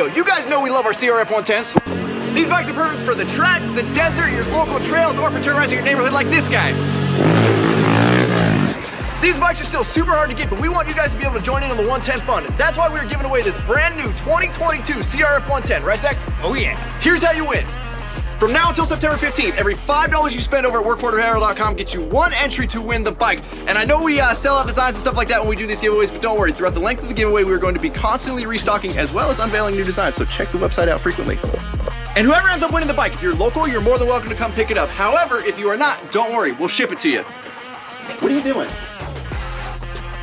video. You guys know we love our CRF 110s. These bikes are perfect for the track, the desert, your local trails, or for terrorizing your neighborhood like this guy. These bikes are still super hard to get, but we want you guys to be able to join in on the 110 fun. That's why we're giving away this brand new 2022 CRF 110, right, Zach? Oh yeah. Here's how you win. From now until September 15th, every $5 you spend over at workforapparel.com gets you one entry to win the bike. And I know we sell out designs and stuff like that when we do these giveaways, but don't worry, throughout the length of the giveaway, we're going to be constantly restocking as well as unveiling new designs, so check the website out frequently. And whoever ends up winning the bike, if you're local, you're more than welcome to come pick it up. However, if you are not, don't worry, we'll ship it to you. What are you doing?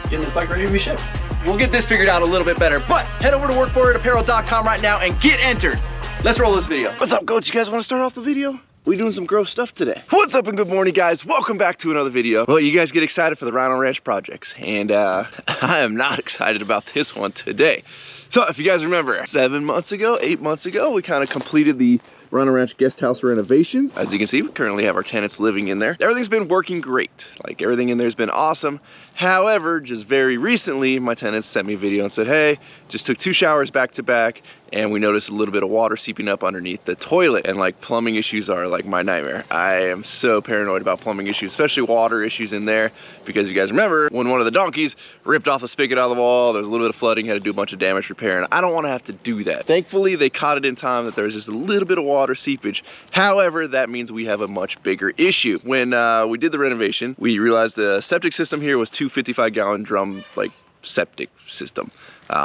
Getting this bike ready to be shipped. We'll get this figured out a little bit better, but head over to workforapparel.com right now and get entered. Let's roll this video. What's up, coach? You guys want to start off the video? We doing some gross stuff today. What's up and good morning, guys. Welcome back to another video. Well, you guys get excited for the Rhino Ranch projects, and I am not excited about this one today. So if you guys remember, 8 months ago, we kind of completed the Rhino Ranch guest house renovations. As you can see, we currently have our tenants living in there. Everything's been working great. Like, everything in there's been awesome. However, just very recently, my tenants sent me a video and said, hey, just took 2 showers back to back, and we noticed a little bit of water seeping up underneath the toilet. And like, plumbing issues are like my nightmare. I am so paranoid about plumbing issues, especially water issues in there, because you guys remember when one of the donkeys ripped off the spigot out of the wall, there was a little bit of flooding, had to do a bunch of damage repair, and I don't want to have to do that. Thankfully, they caught it in time that there was just a little bit of water seepage. However, that means we have a much bigger issue. When we did the renovation, we realized the septic system here was 2 55-gallon drum, like, septic system.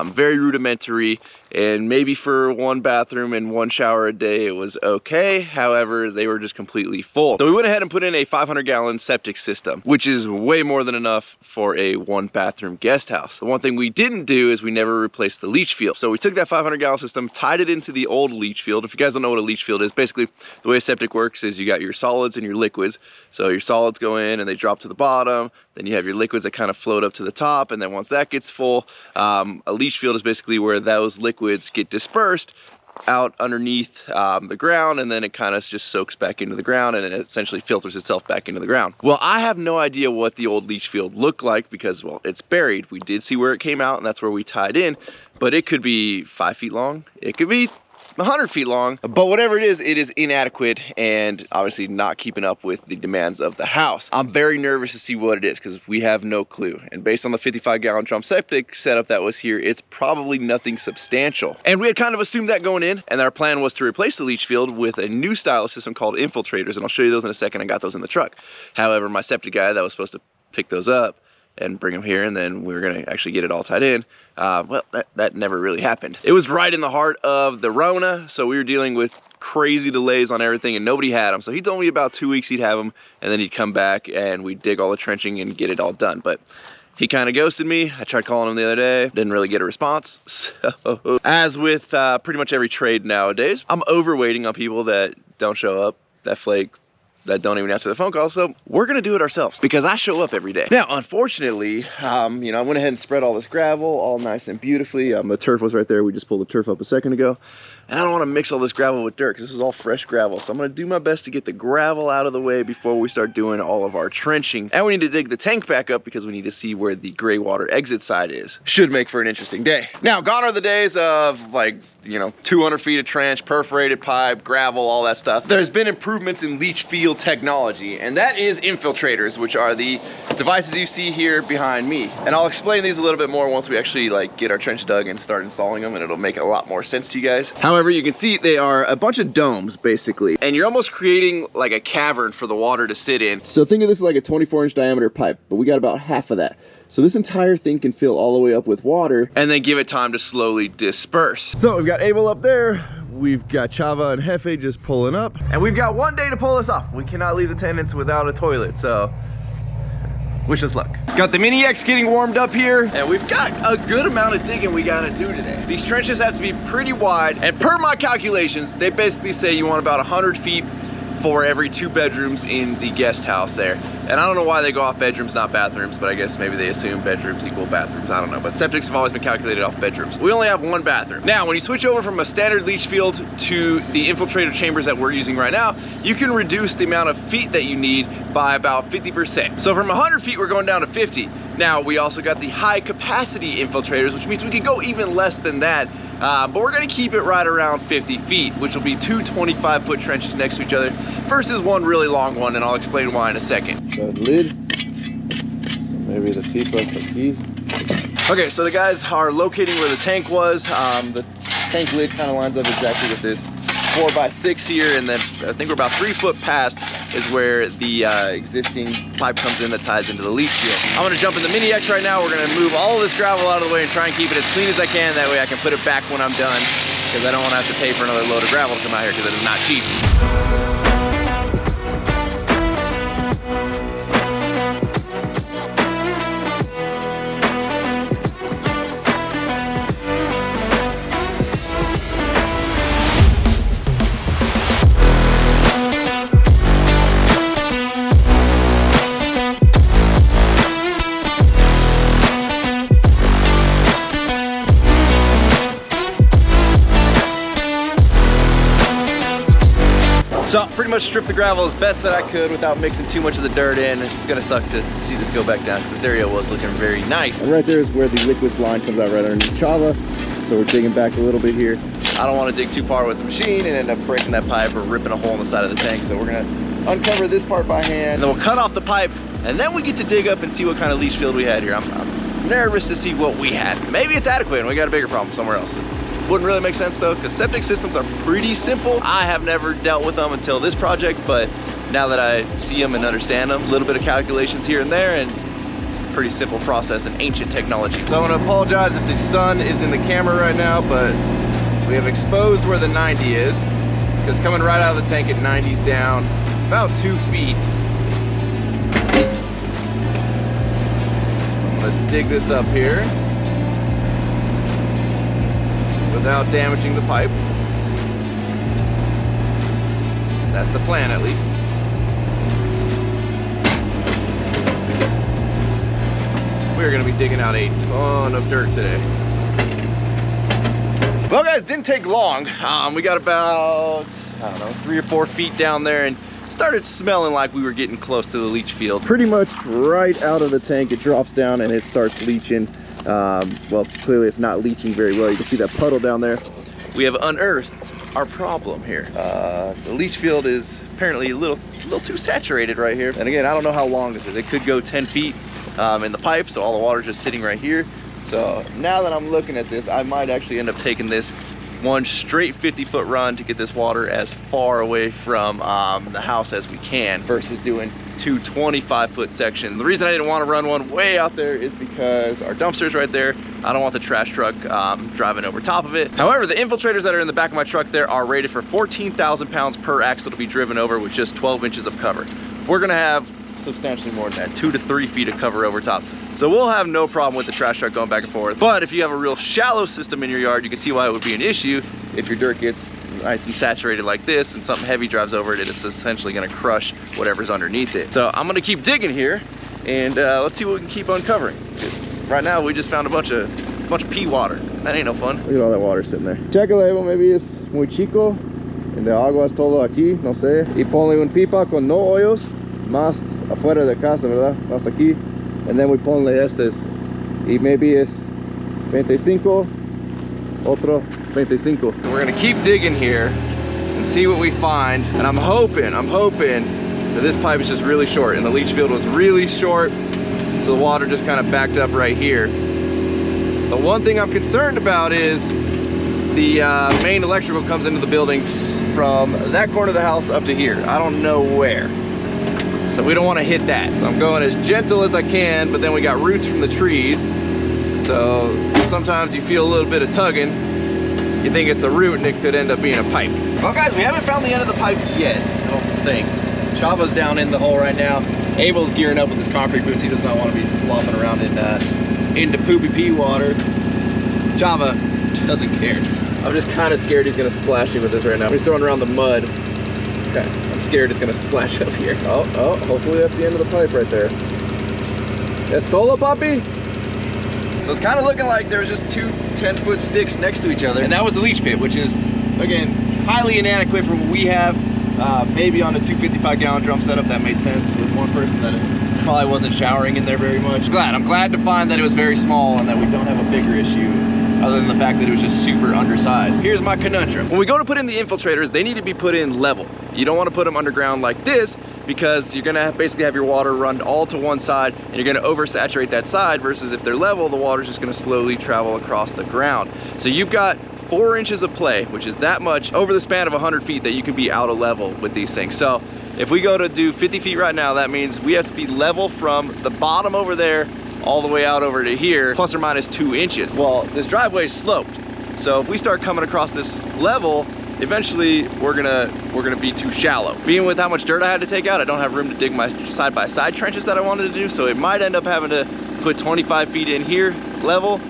Very rudimentary, and maybe for 1 bathroom and 1 shower a day it was okay. However, they were just completely full. So we went ahead and put in a 500-gallon septic system, which is way more than enough for a 1 bathroom guest house. The one thing we didn't do is we never replaced the leach field. So we took that 500-gallon system, tied it into the old leach field. If you guys don't know what a leach field is, basically the way a septic works is you got your solids and your liquids. So your solids go in and they drop to the bottom, then you have your liquids that kind of float up to the top, and then once that gets full, a leach field is basically where those liquids get dispersed out underneath the ground, and then it kind of just soaks back into the ground, and it essentially filters itself back into the ground. Well, I have no idea what the old leach field looked like because, well, it's buried. We did see where it came out, and that's where we tied in, but it could be 5 feet long. It could be 100 feet long, but whatever it is inadequate and obviously not keeping up with the demands of the house. I'm very nervous to see what it is because we have no clue. And based on the 55-gallon drum septic setup that was here, it's probably nothing substantial. And we had kind of assumed that going in, and our plan was to replace the leach field with a new style system called infiltrators, and I'll show you those in a second. I got those in the truck. However, my septic guy that was supposed to pick those up and bring them here, and then we were gonna actually get it all tied in. Well, that never really happened. It was right in the heart of the Rona, so we were dealing with crazy delays on everything, and nobody had them. So he told me about 2 weeks he'd have them, and then he'd come back and we'd dig all the trenching and get it all done. But he kind of ghosted me. I tried calling him the other day, didn't really get a response. So, as with pretty much every trade nowadays, I'm overweighting on people that don't show up, that flake, that don't even answer the phone call. So we're gonna do it ourselves because I show up every day. Now, unfortunately, you know, I went ahead and spread all this gravel all nice and beautifully. The turf was right there. We just pulled the turf up a second ago. And I don't want to mix all this gravel with dirt because this is all fresh gravel. So I'm going to do my best to get the gravel out of the way before we start doing all of our trenching. And we need to dig the tank back up because we need to see where the gray water exit side is. Should make for an interesting day. Now, gone are the days of, like, you know, 200 feet of trench, perforated pipe, gravel, all that stuff. There's been improvements in leach field technology, and that is infiltrators, which are the devices you see here behind me. And I'll explain these a little bit more once we actually like get our trench dug and start installing them, and it'll make a lot more sense to you guys. However, you can see they are a bunch of domes basically, and you're almost creating like a cavern for the water to sit in. So think of this like a 24-inch diameter pipe, but we got about half of that. So this entire thing can fill all the way up with water and then give it time to slowly disperse. So we've got Abel up there, we've got Chava and Hefe just pulling up, and we've got 1 day to pull this off. We cannot leave the tenants without a toilet, so wish us luck. Got the Mini X getting warmed up here, and we've got a good amount of digging we gotta do today. These trenches have to be pretty wide, and per my calculations, they basically say you want about 100 feet for every 2 bedrooms in the guest house there. And I don't know why they go off bedrooms, not bathrooms, but I guess maybe they assume bedrooms equal bathrooms, I don't know. But septics have always been calculated off bedrooms. We only have 1 bathroom. Now, when you switch over from a standard leach field to the infiltrator chambers that we're using right now, you can reduce the amount of feet that you need by about 50%. So from 100 feet, we're going down to 50. Now, we also got the high capacity infiltrators, which means we can go even less than that, but we're gonna keep it right around 50 feet, which will be two 25-foot trenches next to each other versus one really long one, and I'll explain why in a second. The lid, so maybe the pipas aquí. Okay, so the guys are locating where the tank was. The tank lid kind of lines up exactly with this 4x6 here, and then I think we're about 3 foot past is where the existing pipe comes in that ties into the leach field. I'm gonna jump in the Mini X right now. We're gonna move all of this gravel out of the way and try and keep it as clean as I can. That way I can put it back when I'm done, because I don't wanna have to pay for another load of gravel to come out here, because it is not cheap. So pretty much stripped the gravel as best that I could without mixing too much of the dirt in. It's gonna suck to see this go back down because this area was looking very nice. And right there is where the liquids line comes out right underneath Chava. So we're digging back a little bit here. I don't want to dig too far with the machine and end up breaking that pipe or ripping a hole in the side of the tank. So we're gonna uncover this part by hand, and then we'll cut off the pipe, and then we get to dig up and see what kind of leach field we had here. I'm nervous to see what we had. Maybe it's adequate and we got a bigger problem somewhere else. Wouldn't really make sense though, because septic systems are pretty simple. I have never dealt with them until this project, but now that I see them and understand them, a little bit of calculations here and there, and pretty simple process and ancient technology. So I want to apologize if the sun is in the camera right now, but we have exposed where the 90 is, because coming right out of the tank at 90's down about 2 feet. So I'm gonna dig this up here without damaging the pipe. That's the plan, at least. We're gonna be digging out a ton of dirt today. Well guys, didn't take long. We got about, I don't know, 3 or 4 feet down there and started smelling like we were getting close to the leach field. Pretty much right out of the tank, it drops down and it starts leaching. Well, clearly it's not leaching very well. You can see that puddle down there. We have unearthed our problem here. The leach field is apparently a little too saturated right here. And again, I don't know how long this is. It could go 10 feet in the pipe, so all the water's just sitting right here. So now that I'm looking at this, I might actually end up taking this one straight 50-foot run to get this water as far away from the house as we can, versus doing two 25-foot sections. The reason I didn't want to run one way out there is because our dumpster's right there. I don't want the trash truck driving over top of it. However, the infiltrators that are in the back of my truck there are rated for 14,000 pounds per axle to be driven over with just 12 inches of cover. We're gonna have substantially more than that, 2 to 3 feet of cover over top. So we'll have no problem with the trash truck going back and forth. But if you have a real shallow system in your yard, you can see why it would be an issue. If your dirt gets nice and saturated like this and something heavy drives over it, it is essentially gonna crush whatever's underneath it. So I'm gonna keep digging here and let's see what we can keep uncovering. Right now we just found a bunch of pea water. That ain't no fun. Look at all that water sitting there. Check el level, maybe es muy chico. And the agua es todo aquí, no sé. Y ponle un pipa con no hoyos, más afuera de casa, ¿verdad? Más aquí. And then we ponle estes. Y maybe es 25, otro 25. We're gonna keep digging here and see what we find. And I'm hoping that this pipe is just really short and the leach field was really short, so the water just kind of backed up right here. The one thing I'm concerned about is the main electrical comes into the building from that corner of the house up to here. I don't know where. So we don't want to hit that. So I'm going as gentle as I can, but then we got roots from the trees. So sometimes you feel a little bit of tugging. You think it's a root and it could end up being a pipe. Well guys, we haven't found the end of the pipe yet, I don't think. Chava's down in the hole right now. Abel's gearing up with his concrete boots. He does not want to be slopping around into poopy pea water. Chava doesn't care. I'm just kind of scared he's gonna splash me with this right now. He's throwing around the mud. Okay, I'm scared it's gonna splash up here. Oh, hopefully that's the end of the pipe right there. Es todo, papi? So it's kind of looking like there's just two 10-foot sticks next to each other. And that was the leach pit, which is, again, highly inadequate for what we have. Maybe on a 255-gallon drum setup that made sense with one person that probably wasn't showering in there very much. I'm glad to find that it was very small and that we don't have a bigger issue, other than the fact that it was just super undersized. Here's my conundrum. When we go to put in the infiltrators, they need to be put in level. You don't want to put them underground like this, because you're gonna basically have your water run all to one side and you're gonna oversaturate that side, versus if they're level, the water's just gonna slowly travel across the ground. So you've got 4 inches of play, which is that much over the span of 100 feet that you can be out of level with these things. So if we go to do 50 feet right now, that means we have to be level from the bottom over there all the way out over to here, plus or minus 2 inches. Well, this driveway is sloped. So if we start coming across this level, eventually we're gonna be too shallow. Being with how much dirt I had to take out, I don't have room to dig my side-by-side trenches that I wanted to do, so it might end up having to put 25 feet in here, level,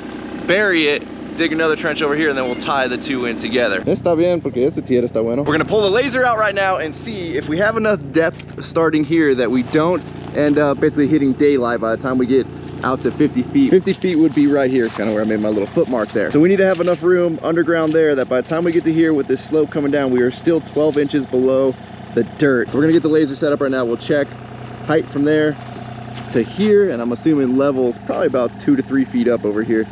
bury it, dig another trench over here, and then we'll tie the 2 in together. Está bien, porque este tierra está bueno. We're gonna pull the laser out right now and see if we have enough depth starting here that we don't end up basically hitting daylight by the time we get out to 50 feet. 50 feet would be right here, kind of where I made my little foot mark there. So we need to have enough room underground there that by the time we get to here with this slope coming down, we are still 12 inches below the dirt. So we're gonna get the laser set up right now. We'll check height from there to here, and I'm assuming levels probably about 2 to 3 feet up over here.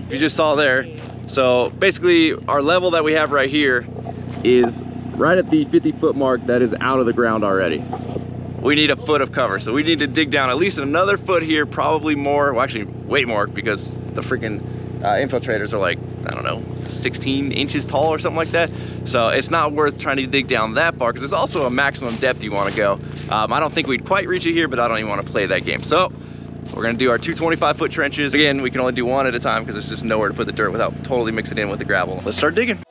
You just saw there. So basically our level that we have right here is right at the 50-foot mark that is out of the ground already. We need a foot of cover, so we need to dig down at least another foot here, probably more, well actually way more, because the freaking infiltrators are like, I don't know, 16 inches tall or something like that. So it's not worth trying to dig down that far, because there's also a maximum depth you want to go. I don't think we'd quite reach it here, but I don't even want to play that game. So we're gonna do our 2 25-foot trenches. Again, we can only do one at a time because there's just nowhere to put the dirt without totally mixing it in with the gravel. Let's start digging.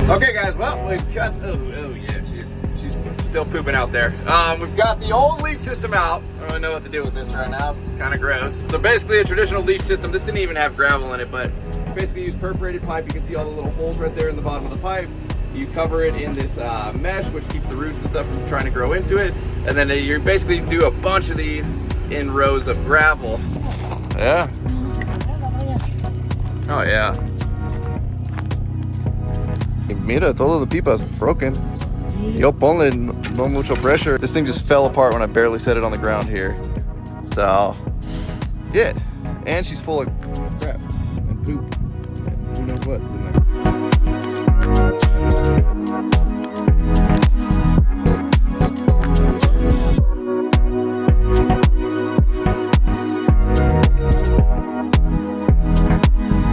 Okay guys, well, we've got, oh yeah, she's still pooping out there. We've got the old leach system out. I don't really know what to do with this right now. It's kind of gross. So basically a traditional leach system, this didn't even have gravel in it, but basically use perforated pipe. You can see all the little holes right there in the bottom of the pipe. You cover it in this mesh, which keeps the roots and stuff from trying to grow into it. And then you basically do a bunch of these in rows of gravel. Yeah. Oh yeah. Mira, todo the pipa's broken. Yo ponle no mucho pressure. This thing just fell apart when I barely set it on the ground here. So, yeah. And she's full of crap and poop and who knows what's in there.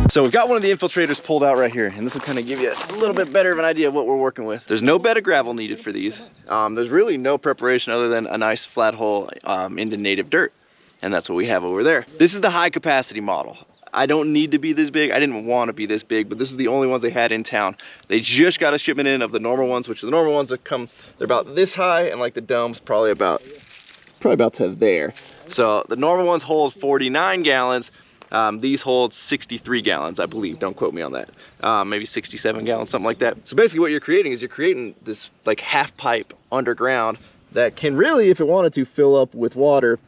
So we've got one of the infiltrators pulled out right here, and this will kind of give you a little bit better of an idea of what we're working with. There's no bed of gravel needed for these. There's really no preparation other than a nice flat hole into native dirt, and that's what we have over there. This is the high capacity model. I don't need to be this big. I didn't want to be this big, but this is the only ones they had in town. They just got a shipment in of the normal ones, which the normal ones that come, they're about this high, and like the dome's probably about to there. So the normal ones hold 49 gallons. These hold 63 gallons, I believe. Don't quote me on that. Maybe 67 gallons, something like that. So basically what you're creating is you're creating this like half pipe underground that can really, if it wanted to, fill up with water.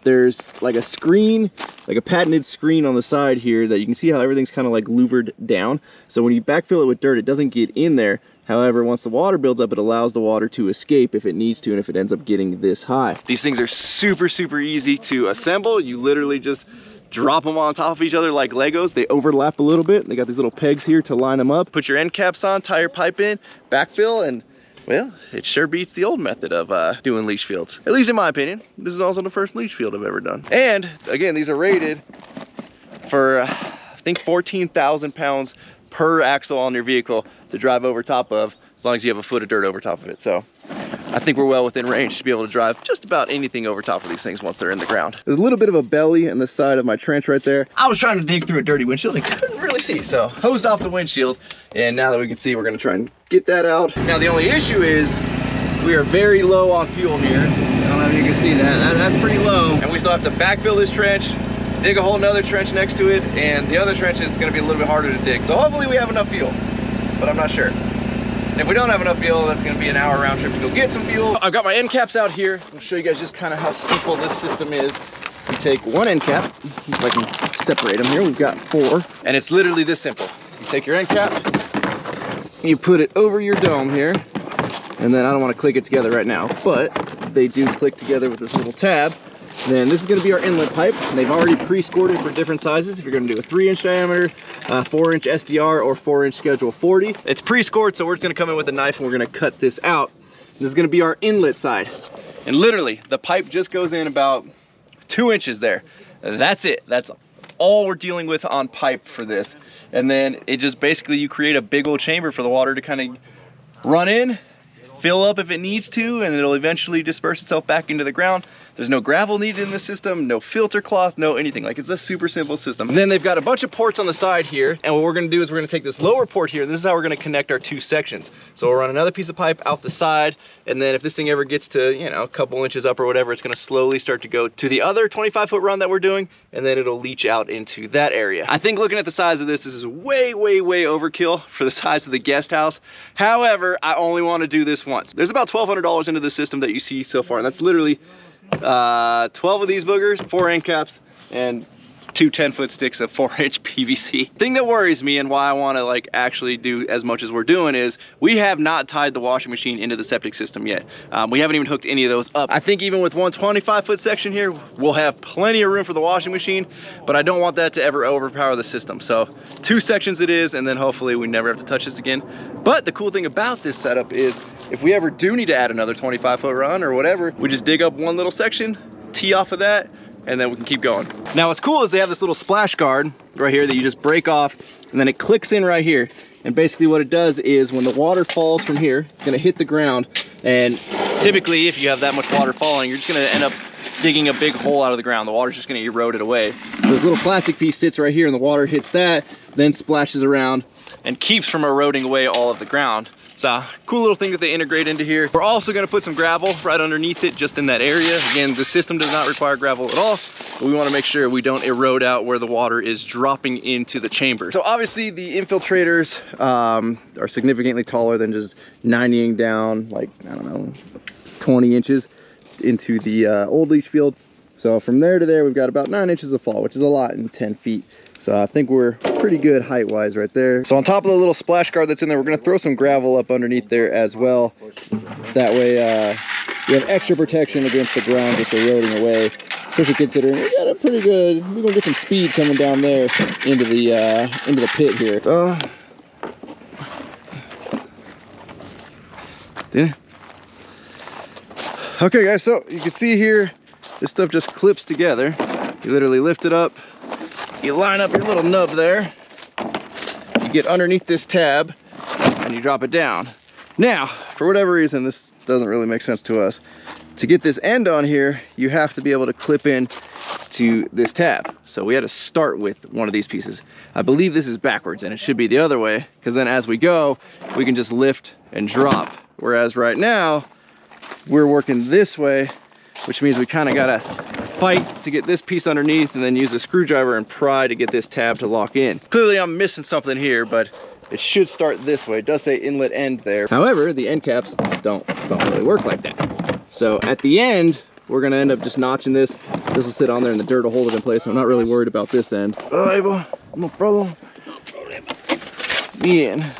There's like a screen, like a patented screen on the side here that you can see how everything's kind of like louvered down. So when you backfill it with dirt, it doesn't get in there. However, once the water builds up, it allows the water to escape if it needs to and if it ends up getting this high. These things are super, super easy to assemble. You literally just drop them on top of each other like Legos. They overlap a little bit. They got these little pegs here to line them up. Put your end caps on, tie your pipe in, backfill, and well, it sure beats the old method of doing leach fields. At least in my opinion. This is also the first leach field I've ever done. And again, these are rated for, I think 14,000 pounds per axle on your vehicle to drive over top of, as long as you have a foot of dirt over top of it. So I think we're well within range to be able to drive just about anything over top of these things once they're in the ground. There's a little bit of a belly in the side of my trench right there. I was trying to dig through a dirty windshield and couldn't really see, so hosed off the windshield. And now that we can see, we're gonna try and get that out. Now the only issue is we are very low on fuel here. I don't know if you can see that. That's pretty low. And we still have to backfill this trench, dig a whole nother trench next to it, and the other trench is gonna be a little bit harder to dig. So hopefully we have enough fuel, but I'm not sure. And if we don't have enough fuel, that's gonna be an hour round trip to go get some fuel. I've got my end caps out here. I'll show you guys just kind of how simple this system is. You take one end cap, if I can separate them here, we've got 4. And it's literally this simple. You take your end cap, you put it over your dome here, and then I don't want to click it together right now, but they do click together with this little tab. Then this is going to be our inlet pipe, and they've already pre-scored it for different sizes. If you're going to do a 3-inch diameter, 4-inch SDR, or 4-inch schedule 40. It's pre-scored, so we're just going to come in with a knife and we're going to cut this out. This is going to be our inlet side. And literally, the pipe just goes in about 2 inches there. That's it. That's all we're dealing with on pipe for this. And then it just basically, you create a big old chamber for the water to kind of run in, fill up if it needs to, and it'll eventually disperse itself back into the ground. There's no gravel needed in the system, no filter cloth, no anything. Like, it's a super simple system. And then they've got a bunch of ports on the side here, and what we're gonna do is we're gonna take this lower port here, and this is how we're gonna connect our 2 sections. So we'll run another piece of pipe out the side, and then if this thing ever gets to, you know, a couple inches up or whatever, it's gonna slowly start to go to the other 25-foot run that we're doing, and then it'll leach out into that area. I think looking at the size of this is way, way, way overkill for the size of the guest house. However, I only wanna do this once. There's about $1,200 into the system that you see so far, and that's literally 12 of these boogers, 4 end caps, and 2 10-foot sticks of 4-inch PVC. Thing that worries me and why I want to like actually do as much as we're doing is we have not tied the washing machine into the septic system yet. We haven't even hooked any of those up. I think even with one 25-foot section here, we'll have plenty of room for the washing machine, but I don't want that to ever overpower the system. So 2 sections it is, and then hopefully we never have to touch this again. But the cool thing about this setup is if we ever do need to add another 25-foot run or whatever, we just dig up one little section, tee off of that, and then we can keep going. Now what's cool is they have this little splash guard right here that you just break off, and then it clicks in right here. And basically what it does is when the water falls from here, it's gonna hit the ground. And typically if you have that much water falling, you're just gonna end up digging a big hole out of the ground. The water's just gonna erode it away. So this little plastic piece sits right here, and the water hits that, then splashes around and keeps from eroding away all of the ground. So cool little thing that they integrate into here. We're also gonna put some gravel right underneath it, just in that area. Again, the system does not require gravel at all, but we wanna make sure we don't erode out where the water is dropping into the chamber. So obviously the infiltrators are significantly taller than just 90ing down, like, I don't know, 20 inches into the old leach field. So from there to there, we've got about 9 inches of fall, which is a lot in 10 feet. So I think we're pretty good height-wise right there. So on top of the little splash guard that's in there, we're gonna throw some gravel up underneath there as well. That way we have extra protection against the ground just eroding away. Especially considering we got a pretty good, we're gonna get some speed coming down there into the pit here. Okay guys, so you can see here, this stuff just clips together. You literally lift it up, you line up your little nub there, you get underneath this tab, and you drop it down. Now, for whatever reason, this doesn't really make sense to us. To get this end on here, you have to be able to clip in to this tab. So we had to start with one of these pieces. I believe this is backwards, and it should be the other way, because then as we go, we can just lift and drop. Whereas right now, we're working this way, which means we kind of gotta fight to get this piece underneath and then use a screwdriver and pry to get this tab to lock in. Clearly I'm missing something here, but it should start this way. It does say inlet end there. However, the end caps don't really work like that. So at the end, we're gonna end up just notching this. This will sit on there and the dirt will hold it in place. I'm not really worried about this end. All right, boy, no problem. Bien.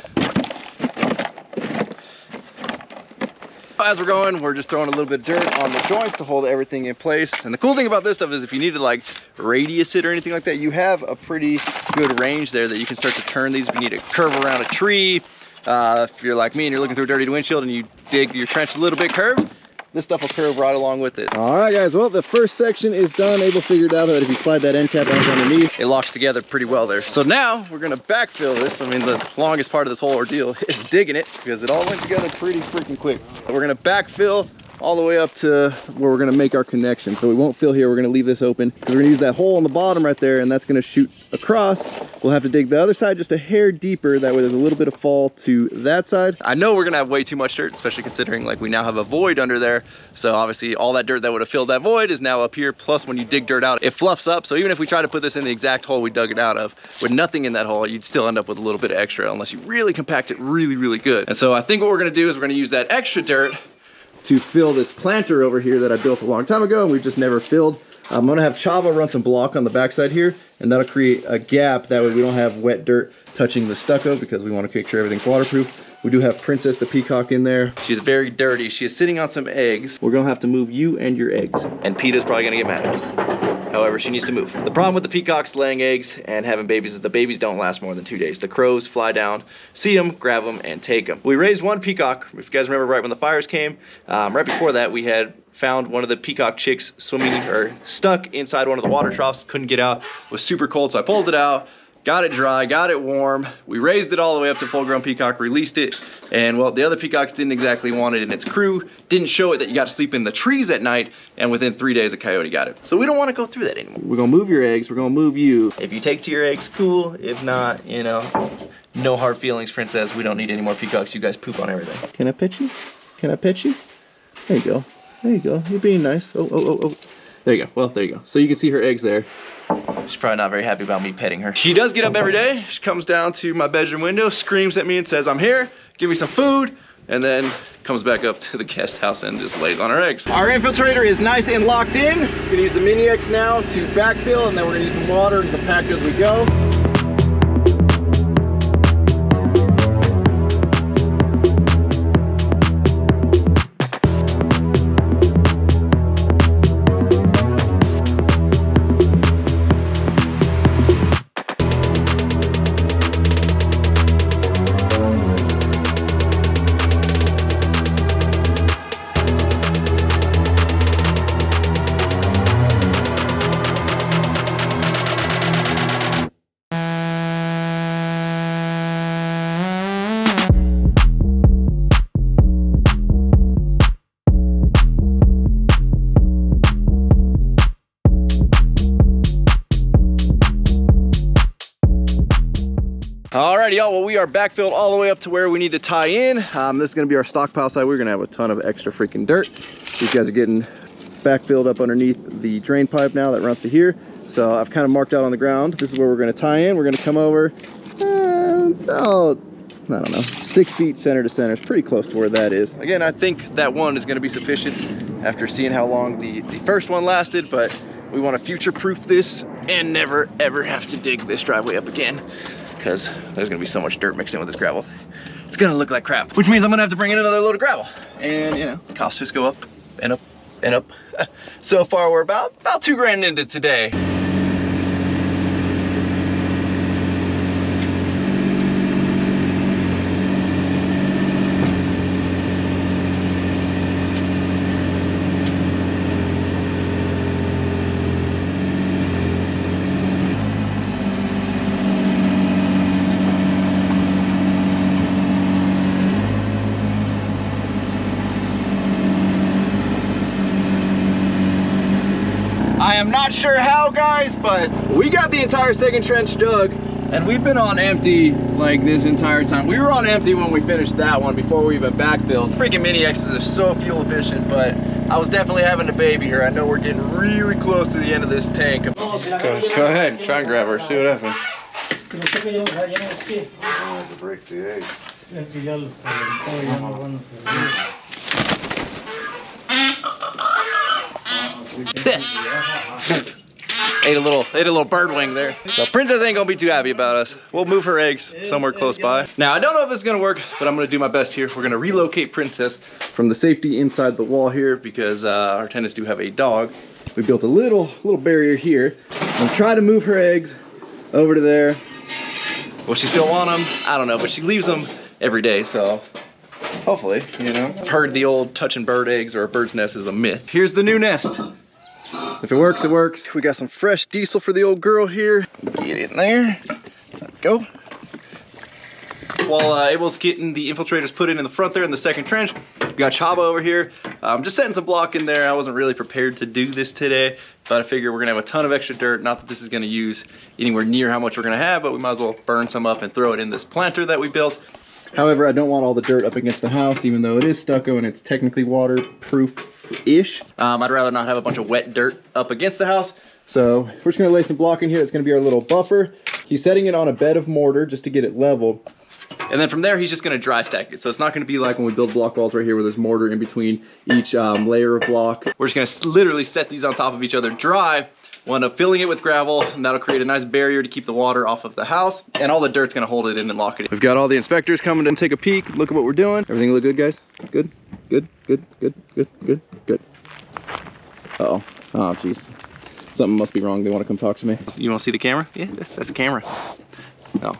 As we're going, we're just throwing a little bit of dirt on the joints to hold everything in place. And the cool thing about this stuff is if you need to like radius it or anything like that, you have a pretty good range there that you can start to turn these if you need to curve around a tree. If you're like me and you're looking through a dirty windshield and you dig your trench a little bit curved, this stuff will curve right along with it. All right, guys, well, the first section is done. Abel figured out that if you slide that end cap out underneath, it locks together pretty well there. So now we're gonna backfill this. I mean, the longest part of this whole ordeal is digging it because it all went together pretty freaking quick. We're gonna backfill all the way up to where we're gonna make our connection. So we won't fill here, we're gonna leave this open. We're gonna use that hole in the bottom right there, and that's gonna shoot across. We'll have to dig the other side just a hair deeper, that way there's a little bit of fall to that side. I know we're gonna have way too much dirt, especially considering like we now have a void under there. So obviously all that dirt that would have filled that void is now up here. Plus when you dig dirt out, it fluffs up. So even if we try to put this in the exact hole we dug it out of, with nothing in that hole, you'd still end up with a little bit of extra unless you really compact it really, really good. And so I think what we're gonna do is we're gonna use that extra dirt to fill this planter over here that I built a long time ago and we've just never filled. I'm gonna have Chava run some block on the backside here, and that'll create a gap. That way we don't have wet dirt touching the stucco, because we want to make sure everything's waterproof. We do have Princess the peacock in there. She's very dirty. She is sitting on some eggs. We're gonna have to move you and your eggs. And PETA's probably gonna get mad at us. However, she needs to move. The problem with the peacocks laying eggs and having babies is the babies don't last more than 2 days. The crows fly down, see them, grab them, and take them. We raised one peacock, if you guys remember right when the fires came. Right before that, we had found one of the peacock chicks swimming or stuck inside one of the water troughs, couldn't get out, it was super cold, so I pulled it out, got it dry, got it warm. We raised it all the way up to full grown peacock, released it, and well, the other peacocks didn't exactly want it, and its crew didn't show it that you got to sleep in the trees at night, and within 3 days a coyote got it. So we don't want to go through that anymore. We're gonna move your eggs, we're gonna move you. If you take to your eggs, cool. If not, you know, no hard feelings, Princess. We don't need any more peacocks. You guys poop on everything. Can I pet you? Can I pet you? There you go. There you go. You're being nice. Oh. There you go. Well, there you go. So you can see her eggs there. She's probably not very happy about me petting her. She does get up every day. She comes down to my bedroom window, screams at me and says, I'm here, give me some food, and then comes back up to the guest house and just lays on her eggs. Our infiltrator is nice and locked in. We're gonna use the Mini X now to backfill, and then we're gonna use some water and compact as we go. Alrighty, y'all, well, we are backfilled all the way up to where we need to tie in. This is gonna be our stockpile side. We're gonna have a ton of extra freaking dirt. These guys are getting backfilled up underneath the drain pipe now that runs to here. So I've kind of marked out on the ground. This is where we're gonna tie in. We're gonna come over about, I don't know, 6 feet center to center. It's pretty close to where that is. Again, I think that one is gonna be sufficient after seeing how long the first one lasted, but we wanna future-proof this and never, ever have to dig this driveway up again, because there's gonna be so much dirt mixed in with this gravel. It's gonna look like crap, which means I'm gonna have to bring in another load of gravel. And you know, costs just go up and up and up. So far, we're about 2 grand into today. I am not sure how, guys, but we got the entire second trench dug, and we've been on empty like this entire time. We were on empty when we finished that one before we even backfilled. Freaking Mini X's are so fuel efficient, but I was definitely having a baby here. I know we're getting really close to the end of this tank. Go ahead, try and grab her, see what happens. To break the eggs. Ate a little bird wing there. So Princess ain't gonna be too happy about us. We'll move her eggs somewhere close by. Now I don't know if this is gonna work, but I'm gonna do my best here. We're gonna relocate Princess from the safety inside the wall here, because our tenants do have a dog. We built a little barrier here. I'm trying to move her eggs over to there. Will she still want them? I don't know, but she leaves them every day, so hopefully, you know. I've heard the old touching bird eggs or a bird's nest is a myth. Here's the new nest. If it works, it works. We got some fresh diesel for the old girl here. Get in there. Go. While Abel's getting the infiltrators put in the front there in the second trench, we got Chava over here Just setting some block in there. I wasn't really prepared to do this today, but I figure we're gonna have a ton of extra dirt. Not that this is gonna use anywhere near how much we're gonna have, but we might as well burn some up and throw it in this planter that we built. However, I don't want all the dirt up against the house, even though it is stucco and it's technically waterproof-ish. I'd rather not have a bunch of wet dirt up against the house. So we're just gonna lay some block in here. It's gonna be our little buffer. He's setting it on a bed of mortar just to get it level. And then from there, he's just gonna dry stack it. So it's not gonna be like when we build block walls right here where there's mortar in between each layer of block. We're just gonna literally set these on top of each other dry. We'll end up filling it with gravel, and that'll create a nice barrier to keep the water off of the house, and all the dirt's gonna hold it in and lock it in. We've got all the inspectors coming to take a peek, look at what we're doing. Everything look good, guys? Good, good, good, good, good, good, good. Uh-oh, oh jeez. Something must be wrong, they wanna come talk to me. You wanna see the camera? Yeah, that's a camera. Oh.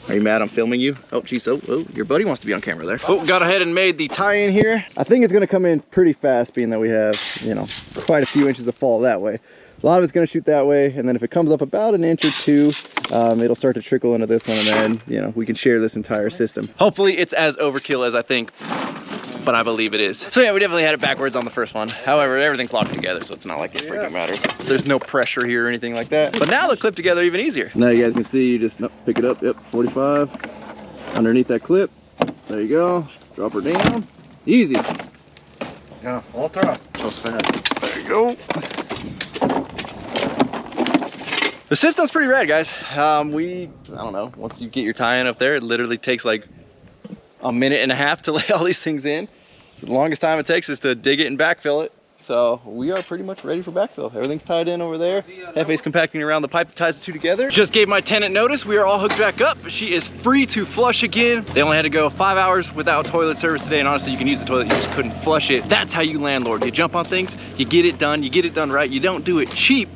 Are you mad I'm filming you? Oh, geez, oh, your buddy wants to be on camera there. Oh, got ahead and made the tie-in here. I think it's gonna come in pretty fast, being that we have, you know, quite a few inches of fall that way. A lot of it's gonna shoot that way, and then if it comes up about an inch or two, it'll start to trickle into this one, and then, you know, we can share this entire system. Hopefully it's as overkill as I think, but I believe it is. So yeah, we definitely had it backwards on the first one. However, everything's locked together, so it's not like it freaking matters. There's no pressure here or anything like that. But now they'll clip together even easier. Now you guys can see, you just pick it up, yep, 45. Underneath that clip, there you go. Drop her down, easy. Yeah, ultra. So sad. There you go. The system's pretty rad, guys. I don't know, once you get your tie-in up there, it literally takes like a minute and a half to lay all these things in. So the longest time it takes is to dig it and backfill it. So we are pretty much ready for backfill. Everything's tied in over there. Hefe's compacting around the pipe that ties the two together. Just gave my tenant notice. We are all hooked back up. She is free to flush again. They only had to go 5 hours without toilet service today, and honestly, you can use the toilet, you just couldn't flush it. That's how you landlord. You jump on things, you get it done right. You don't do it cheap.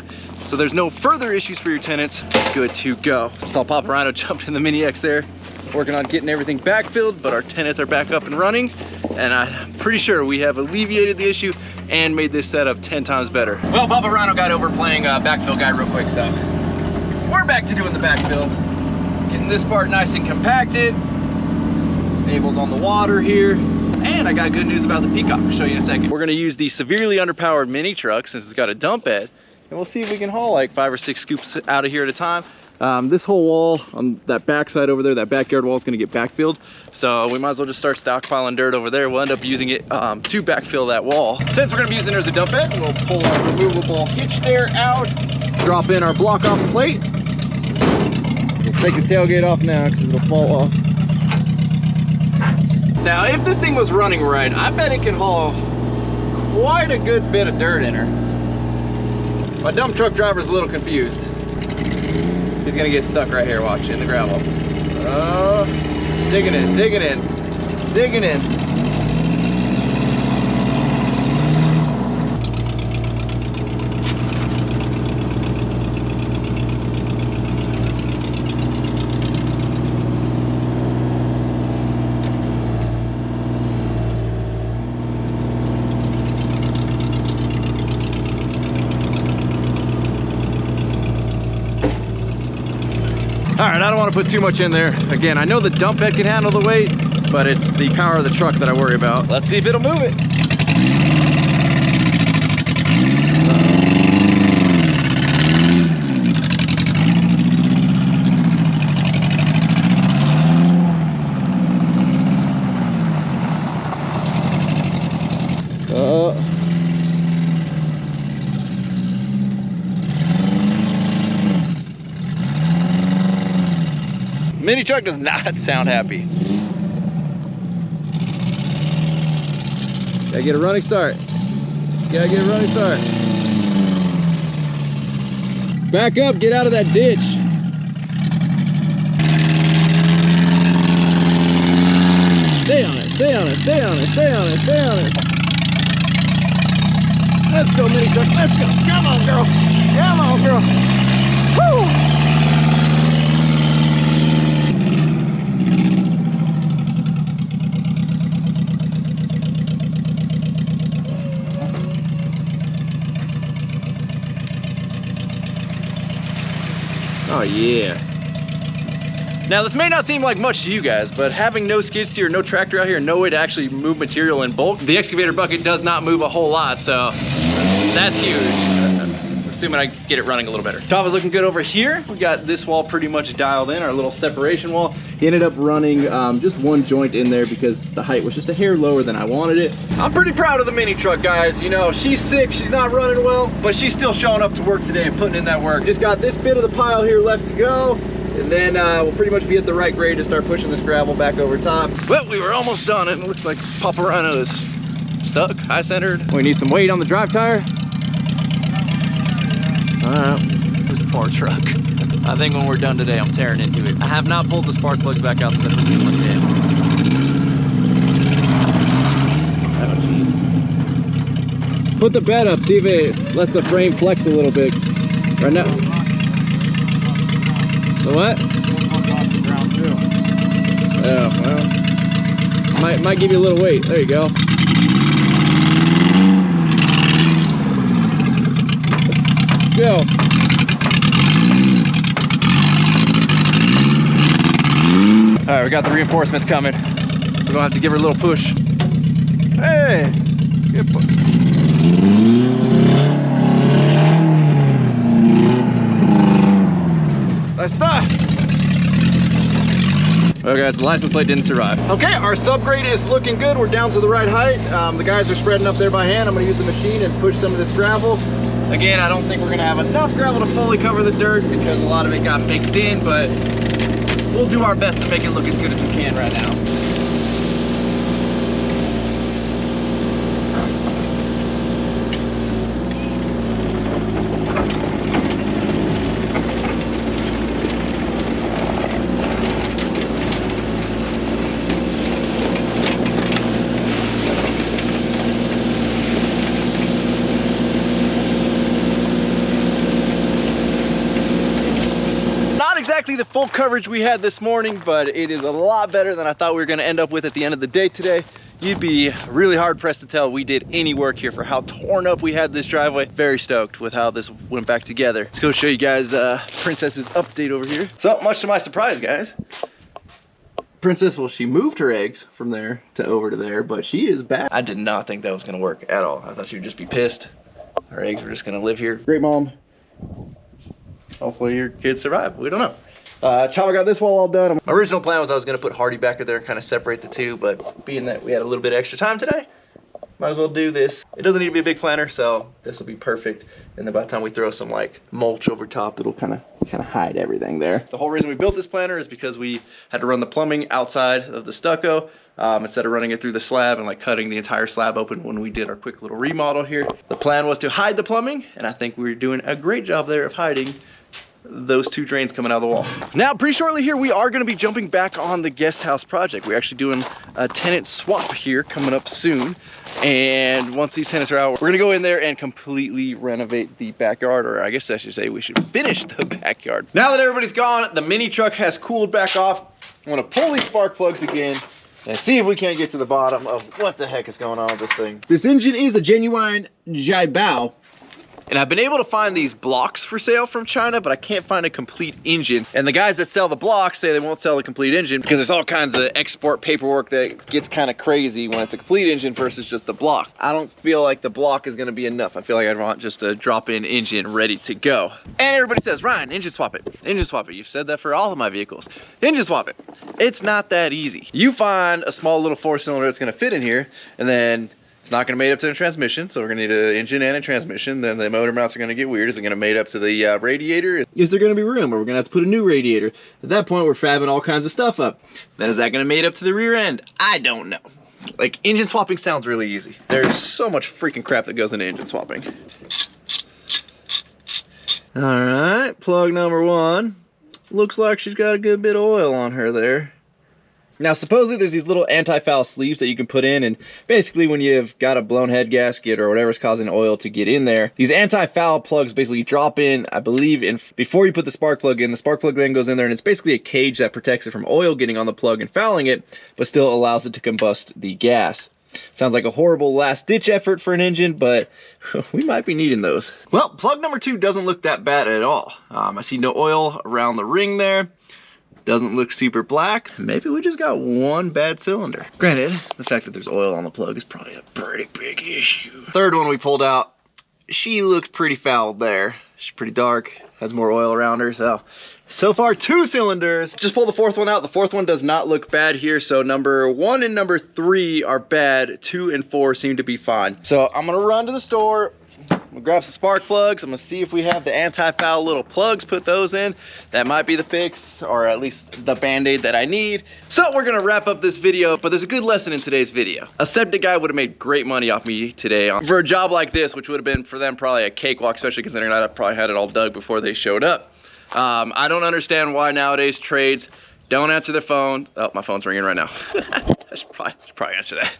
So there's no further issues for your tenants. Good to go. Saw Papa Rhino jumped in the Mini X there, working on getting everything backfilled, but our tenants are back up and running, and I'm pretty sure we have alleviated the issue and made this setup 10 times better. Well, Papa Rhino got over playing backfill guy real quick, so we're back to doing the backfill. Getting this part nice and compacted. Stable's on the water here. And I got good news about the Peacock. I'll show you in a second. We're gonna use the severely underpowered mini truck since it's got a dump bed, and we'll see if we can haul like 5 or 6 scoops out of here at a time. This whole wall on that back side over there, that backyard wall, is gonna get backfilled. So we might as well just start stockpiling dirt over there. We'll end up using it to backfill that wall. Since we're gonna be using it as a dump bed, we'll pull our removable hitch there out, drop in our block off plate. We'll take the tailgate off now because it'll fall off. Now, if this thing was running right, I bet it can haul quite a good bit of dirt in her. My dump truck driver's a little confused. He's gonna get stuck right here, watch, in the gravel. Oh, digging in, digging in, digging in. All right, I don't want to put too much in there. Again, I know the dump bed can handle the weight, but it's the power of the truck that I worry about. Let's see if it'll move it. Mini truck does not sound happy. Gotta get a running start. Gotta get a running start. Back up, get out of that ditch. Stay on it, stay on it, stay on it, stay on it, stay on it. Let's go, mini truck, let's go. Come on, girl. Come on, girl. Woo! Oh yeah. Now this may not seem like much to you guys, but having no skid steer, no tractor out here, no way to actually move material in bulk, the excavator bucket does not move a whole lot, so that's huge. Assuming I get it running a little better. Top is looking good over here. We got this wall pretty much dialed in, our little separation wall. He ended up running just one joint in there because the height was just a hair lower than I wanted it. I'm pretty proud of the mini truck, guys. You know, she's sick, she's not running well, but she's still showing up to work today and putting in that work. Just got this bit of the pile here left to go, and then we'll pretty much be at the right grade to start pushing this gravel back over top. Well, we were almost done, and it looks like Papa Rhino is stuck, high centered. We need some weight on the drive tire. This poor truck. I think when we're done today, I'm tearing into it. I have not pulled the spark plugs back out since I put too much in. Oh, jeez. Put the bed up, see if it lets the frame flex a little bit. Right now. The what? Oh, well. Might give you a little weight. There you go. Go. All right, we got the reinforcements coming. We're gonna have to give her a little push. Hey, good push. Nice stuff. Okay guys, the license plate didn't survive. Okay, our subgrade is looking good. We're down to the right height. The guys are spreading up there by hand. I'm gonna use the machine and push some of this gravel. Again, I don't think we're gonna have enough gravel to fully cover the dirt because a lot of it got mixed in, but we'll do our best to make it look as good as we can right now. Exactly the full coverage we had this morning, but it is a lot better than I thought we were going to end up with at the end of the day today. You'd be really hard pressed to tell we did any work here for how torn up we had this driveway. Very stoked with how this went back together. Let's go show you guys Princess's update over here. So much to my surprise, guys, Princess, well, she moved her eggs from there to over to there, but she is back. I did not think that was going to work at all. I thought she would just be pissed. Her eggs were just going to live here. Great mom. Hopefully your kids survive. We don't know. Chava got this wall all done. My original plan was I was going to put Hardy back there and kind of separate the two, but being that we had a little bit of extra time today, might as well do this. It doesn't need to be a big planter, so this will be perfect. And then by the time we throw some like mulch over top, it'll kind of hide everything there. The whole reason we built this planter is because we had to run the plumbing outside of the stucco instead of running it through the slab and like cutting the entire slab open when we did our quick little remodel here. The plan was to hide the plumbing, and I think we were doing a great job there of hiding those two drains coming out of the wall. Now, pretty shortly here, we are going to be jumping back on the guest house project. We're actually doing a tenant swap here coming up soon. And once these tenants are out, we're going to go in there and completely renovate the backyard, or I guess I should say we should finish the backyard. Now that everybody's gone, the mini truck has cooled back off. I'm going to pull these spark plugs again and see if we can't get to the bottom of what the heck is going on with this thing. This engine is a genuine HYPERLITE. And I've been able to find these blocks for sale from China, but I can't find a complete engine. And the guys that sell the blocks say they won't sell the complete engine because there's all kinds of export paperwork that gets kind of crazy when it's a complete engine versus just the block. I don't feel like the block is gonna be enough. I feel like I'd want just a drop-in engine ready to go. And everybody says, Ryan, engine swap it. Engine swap it. You've said that for all of my vehicles. Engine swap it. It's not that easy. You find a small little 4-cylinder that's gonna fit in here, and then it's not going to mate up to the transmission, so we're going to need an engine and a transmission. Then the motor mounts are going to get weird. Is it going to mate up to the radiator? Is there going to be room, or we're going to have to put a new radiator? At that point, we're fabbing all kinds of stuff up. Then is that going to mate up to the rear end? I don't know. Like, engine swapping sounds really easy. There's so much freaking crap that goes into engine swapping. All right, plug number 1. Looks like she's got a good bit of oil on her there. Now, supposedly there's these little anti-foul sleeves that you can put in, and basically when you've got a blown head gasket or whatever's causing oil to get in there, these anti-foul plugs basically drop in, I believe, before you put the spark plug in. The spark plug then goes in there, and it's basically a cage that protects it from oil getting on the plug and fouling it, but still allows it to combust the gas. Sounds like a horrible last-ditch effort for an engine, but we might be needing those. Well, plug number 2 doesn't look that bad at all. I see no oil around the ring there. Doesn't look super black. Maybe we just got one bad cylinder. Granted, the fact that there's oil on the plug is probably a pretty big issue. Third one we pulled out, she looks pretty fouled there. She's pretty dark, has more oil around her, so far 2 cylinders. Just pull the 4th one out. The 4th one does not look bad here, so number 1 and number 3 are bad. 2 and 4 seem to be fine. So I'm gonna run to the store. I'm gonna grab some spark plugs. I'm gonna see if we have the anti-foul little plugs, put those in. That might be the fix, or at least the band-aid that I need. So we're gonna wrap up this video, but there's a good lesson in today's video. A septic guy would have made great money off me today for a job like this, which would have been for them probably a cakewalk, especially considering I probably had it all dug before they showed up. I don't understand why nowadays trades don't answer their phone. Oh, my phone's ringing right now. I should probably answer that.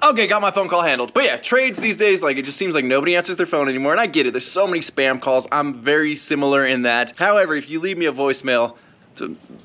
Okay, got my phone call handled. But yeah, trades these days, like, it just seems like nobody answers their phone anymore, and I get it. There's so many spam calls. I'm very similar in that. However, if you leave me a voicemail,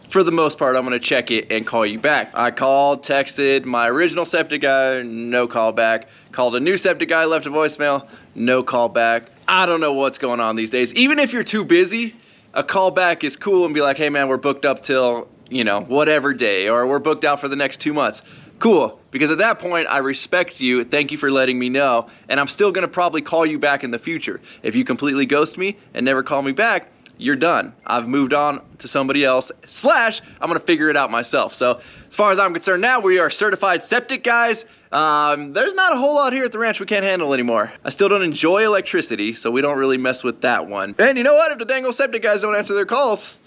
for the most part, I'm gonna check it and call you back. I called, texted my original septic guy, no call back. Called a new septic guy, left a voicemail, no call back. I don't know what's going on these days. Even if you're too busy, a call back is cool and be like, hey man, we're booked up till, you know, whatever day, or we're booked out for the next 2 months. Cool, because at that point, I respect you, thank you for letting me know, and I'm still gonna probably call you back in the future. If you completely ghost me and never call me back, you're done. I've moved on to somebody else, / I'm gonna figure it out myself. So as far as I'm concerned now, we are certified septic guys. There's not a whole lot here at the ranch we can't handle anymore. I still don't enjoy electricity, so we don't really mess with that one. And you know what? If the dang old septic guys don't answer their calls,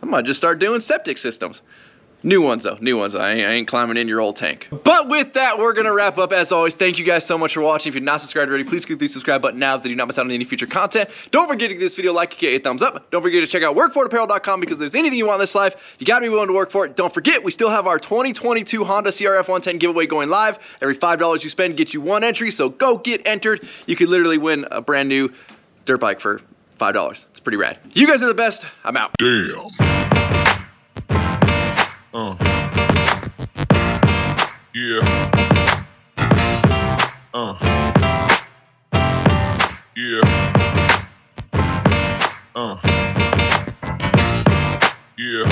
I might just start doing septic systems. New ones though, new ones. I ain't climbing in your old tank. But with that, we're gonna wrap up. As always, thank you guys so much for watching. If you're not subscribed already, please click the subscribe button now so that you do not miss out on any future content. Don't forget to give this video a like, get a thumbs up. Don't forget to check out workforitapparel.com, because if there's anything you want in this life, you gotta be willing to work for it. Don't forget, we still have our 2022 Honda CRF 110 giveaway going live. Every $5 you spend gets you 1 entry, so go get entered. You could literally win a brand new dirt bike for $5. It's pretty rad. You guys are the best. I'm out. Damn. Yeah. Yeah. Yeah.